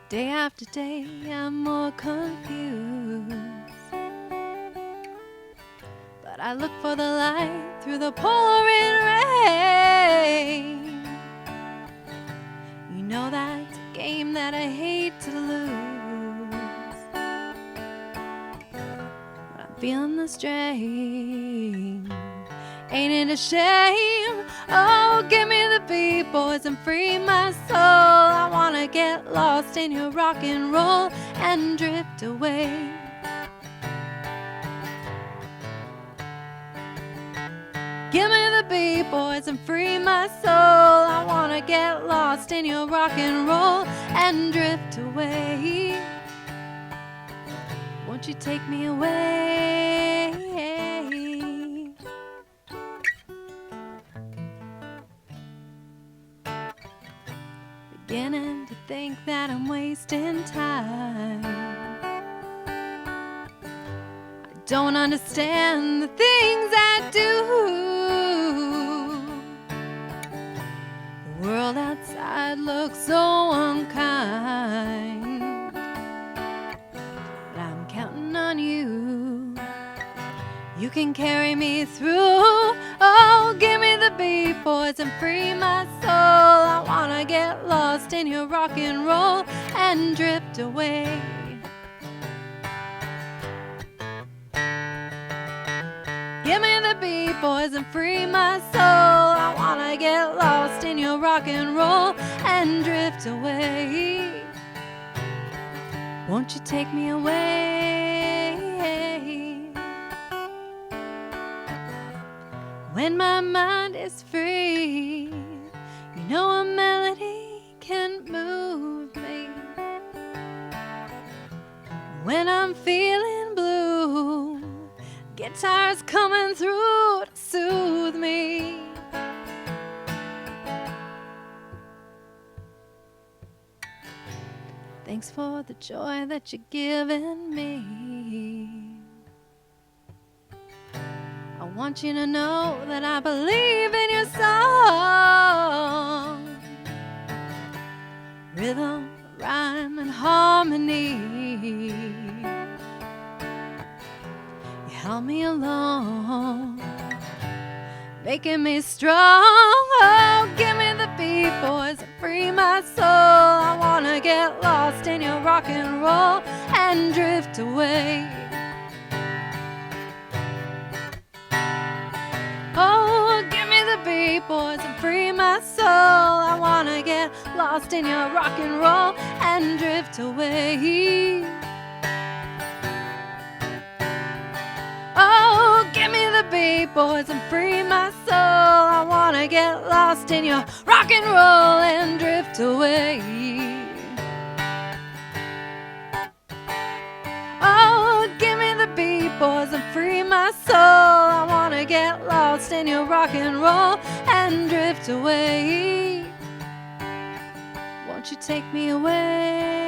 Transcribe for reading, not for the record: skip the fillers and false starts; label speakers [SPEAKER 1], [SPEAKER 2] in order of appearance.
[SPEAKER 1] Day after day, I'm more confused, but I look for the light through the pouring rain. You know that's a game that I hate to lose, but I'm feeling the strain. Ain't it a shame? Oh, give me the beat, boys, and free my soul. I wanna get lost in your rock and roll and drift away. Give me the beat, boys, and free my soul. I wanna get lost in your rock and roll and drift away. Won't you take me away? Beginning to think that I'm wasting time. I don't understand the things I do. The world outside looks so unkind, but I'm counting on you. You can carry me through. Oh, give me the beat, boys, and free my soul. I wanna get lost in your rock and roll and drift away. Give me the beat, boys, and free my soul. I wanna get lost in your rock and roll and drift away. Won't you take me away? When my mind is free, you know a melody can move me. When I'm feeling blue, guitar's coming through to soothe me. Thanks for the joy that you're giving me. I want you to know that I believe in your song. Rhythm, rhyme, and harmony. You held me along, making me strong. Oh, give me the beat, boys, and free my soul. I wanna get lost in your rock and roll and drift away. Oh, give me the beat, boys, and free my soul. I wanna get lost in your rock and roll and drift away. Oh, give me the beat, boys, and free my soul. I wanna get lost in your rock and roll and drift away. Oh, give me the beat, boys, and free my soul. I wanna get lost in your rock and roll and drift away. Won't you take me away?